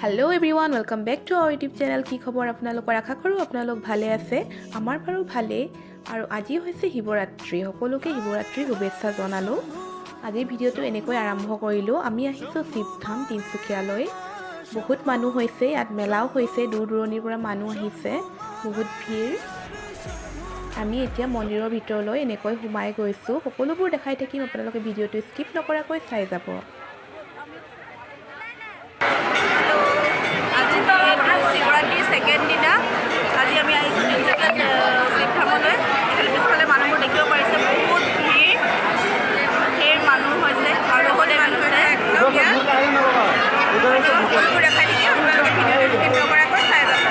Hello' everyone welcome back to our YouTube channel. কি খবৰ আপোনালোকৰ? আশা কৰোঁ আপোনালোক ভালে আছে। আমাৰ বাৰু ভালেই। আৰু আজি হৈছে শিৱৰাত্ৰি। সকলোকে শিৱৰাত্ৰিৰ শুভেচ্ছা জনালোঁ। আজিৰ ভিডিঅ'টো এনেকৈ আৰম্ভ কৰিলোঁ। আমি আহিছোঁ শিৱধাম তিনচুকীয়ালৈ। বহুত মানুহ হৈছে, ইয়াত মেলাও হৈছে, দূৰ দূৰণিৰ পৰা মানুহ আহিছে, বহুত ভিৰ। আমি এতিয়া মন্দিৰৰ ভিতৰলৈ এনেকৈ সোমাই গৈছোঁ। সকলোবোৰ দেখাই থাকিম, আপোনালোকে ভিডিঅ'টো স্কিপ নকৰাকৈ চাই যাব। শিৱৰাত্ৰিৰ ছেকেণ্ড দিনা আজি আমি আহিছোঁ তিনচুকীয়া শিৱধামলৈ। পিছফালে মানুহবোৰ দেখিব পাৰিছে, বহুত ভিৰ মানুহ হৈছে আৰু লগতে মানুহ হৈছে সকলোবোৰ দেখাই থাকি আপোনালোকে ভিডিঅ'টো স্কিপ নকৰাকৈ চাই যাব।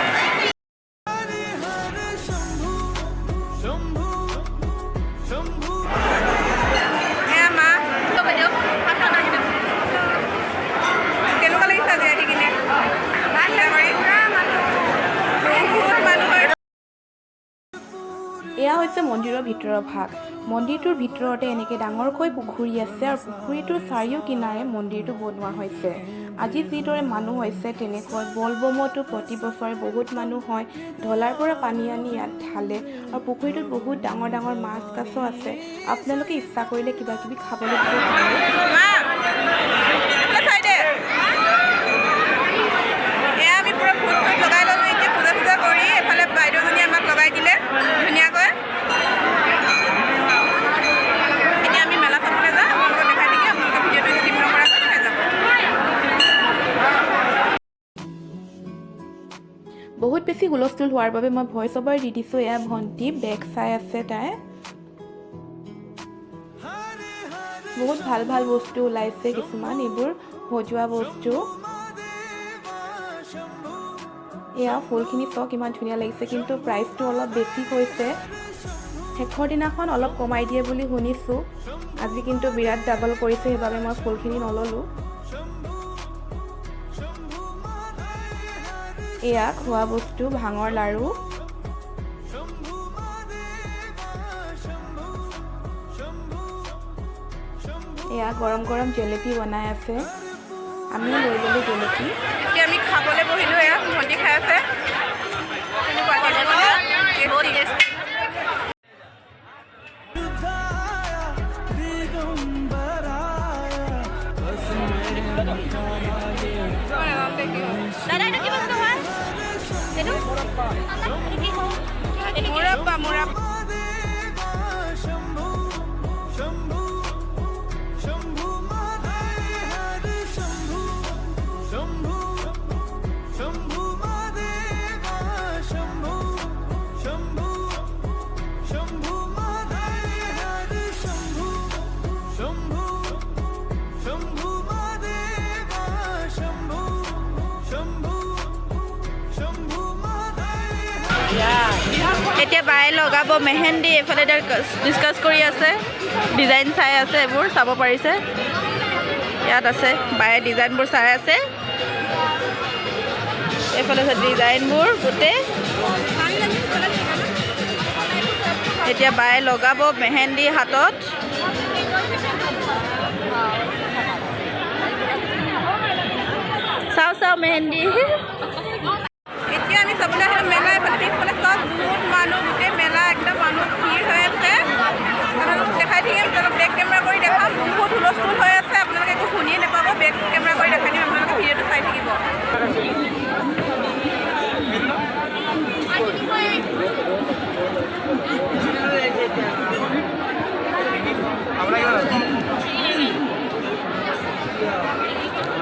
কেনেকুৱা লাগিছে আজি আহি কিনে? এয়া হৈছে মন্দিৰৰ ভিতৰৰ ভাগ। মন্দিৰটোৰ ভিতৰতে এনেকৈ ডাঙৰকৈ পুখুৰী আছে আৰু পুখুৰীটোৰ চাৰিও কিনাৰে মন্দিৰটো বনোৱা হৈছে। আজি যিদৰে মানুহ হৈছে তেনেকৈ বলবমতো প্ৰতি বছৰে বহুত মানুহ হয়। ঢলাৰ পৰা পানী আনি ইয়াত ঢালে আৰু পুখুৰীটোত বহুত ডাঙৰ ডাঙৰ মাছ কাছ আছে। আপোনালোকে ইচ্ছা কৰিলে কিবা কিবি খাবলৈ দিব পাৰে। আমি পুৰা ফুট লগাই ল'লোঁ। এতিয়া পূজা চূজা কৰি এফালে বাইদেউজনী আমাক লগাই দিলে ধুনীয়াকৈ। এতিয়া আমি মেলা চাবলৈ যাওঁ। আপোনালোকক দেখাই থাকি আপোনালোকে ভিডিঅ'টো স্কিপ নকৰাকৈ চাই যাব। বহুত বেছি হুলস্থুল হোৱাৰ বাবে মই ভইচ অভাৰ দি দিছোঁ। এয়া ভণ্টি বেগ চাই আছে তাই। বহুত ভাল ভাল বস্তু ওলাইছে, কিছুমান এইবোৰ সজোৱা বস্তু। এয়া ফুলখিনি চাওক ইমান ধুনীয়া লাগিছে, কিন্তু প্ৰাইচটো অলপ বেছি হৈছে। শেষৰ দিনাখন অলপ কমাই দিয়ে বুলি শুনিছোঁ। আজি কিন্তু বিৰাট ডাবল কৰিছে, সেইবাবে মই ফুলখিনি নল'লোঁ। এয়া খোৱা বস্তু, ভাঙৰ লাড়ু। এয়া গৰম গৰম জেলেপি বনাই আছে। আমিও লৈ ল'লোঁ জেলেপি। এতিয়া আমি খাবলৈ বহিলোঁ। এয়া ভণ্টি খাই আছে। মুৰাব্বা এতিয়া বায়ে লগাব মেহেন্দি। এইফালে ডিছকাছ কৰি আছে, ডিজাইন চাই আছে, এইবোৰ চাব পাৰিছে। ইয়াত আছে বায়ে ডিজাইনবোৰ চাই আছে। এইফালে আছে ডিজাইনবোৰ গোটেই। এতিয়া বায়ে লগাব মেহেন্দি হাতত। চাওঁ চাওঁ মেহেন্দি। এতিয়া আমি চাবলৈ আহিলোঁ মেলা। এইফালে পিছফালে চব বহুত মানুহ, গোটেই মেলা একদম মানুহ ভিৰ হৈ আছে। আপোনালোকক দেখাই থাকিম, তেওঁলোক বেক কেমেৰা কৰি দেখাম। বহুত হুলস্থুল হৈ আছে, আপোনালোকে একো শুনিয়ে নাপাব। বেক কেমেৰা কৰি দেখাই দিম, আপোনালোকে ভিডিঅ'টো চাই থাকিব।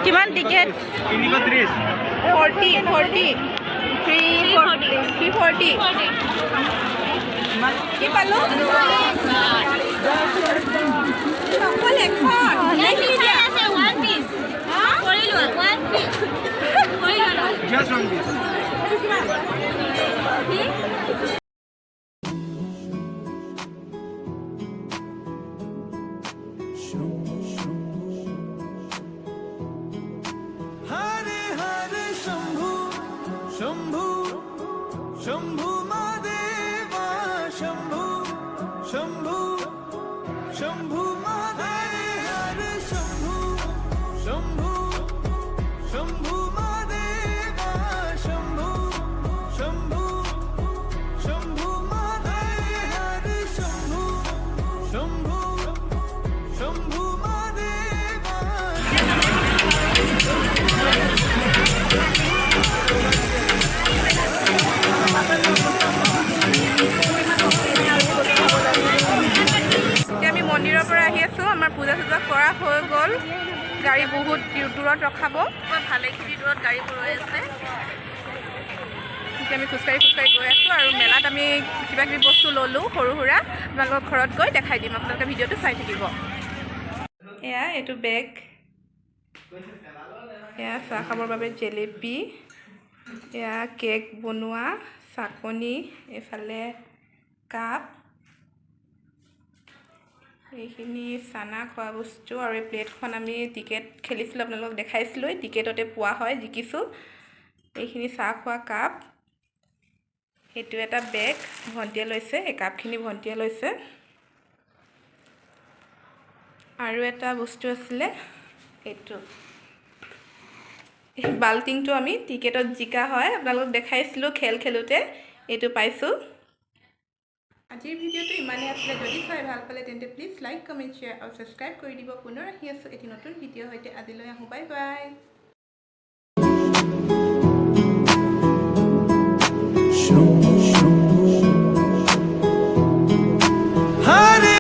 কিমান টিকেট? 340 কি পালোঁ? অকল এখন Just one piece. Hare Hare Shambhu Shambhu Shambhu Madeva Shambhu Shambhu Shambhu Madeva Shambhu Shambhu Shambhu Madeva ভালেখিনি দূৰত গাড়ীবোৰ ৰৈ আছে। এতিয়া আমি খোজকাঢ়ি গৈ আছোঁ আৰু মেলাত আমি কিবা কিবি বস্তু ল'লোঁ সৰু সুৰা। আপোনালোকৰ ঘৰত গৈ দেখাই দিম, আপোনালোকে ভিডিঅ'টো চাই থাকিব। এয়া এইটো বেগ, এয়া চাহ খাবৰ বাবে জেলেপি, এয়া কেক বনোৱা চাকনি, এইফালে কাপ, এইখিনি চানা খোৱা বস্তু আৰু এই প্লেটখন আমি টিকেট খেলিছিলোঁ, আপোনালোকক দেখাইছিলোঁ, টিকেটতে পোৱা হয়, জিকিছোঁ। এইখিনি চাহ খোৱা কাপ, সেইটো এটা বেগ ভণ্টিয়ে লৈছে, এই কাপখিনি ভণ্টিয়ে লৈছে। আৰু এটা বস্তু আছিলে এইটো, এই বাল্টিংটো আমি টিকেটত জিকা হয়, আপোনালোকক দেখাইছিলোঁ খেল খেলোঁতে, এইটো পাইছোঁ। আজিৰ ভিডিঅ'টো ইমানেই আছিলে। যদি চাই ভাল পালে তেন্তে প্লিজ লাইক কমেণ্ট শ্বেয়াৰ আৰু ছাবস্ক্ৰাইব কৰি দিব। পুনৰ আহি আছোঁ এটি নতুন ভিডিঅ'ৰ সৈতে। আজিলৈ আহোঁ, বাই বাই।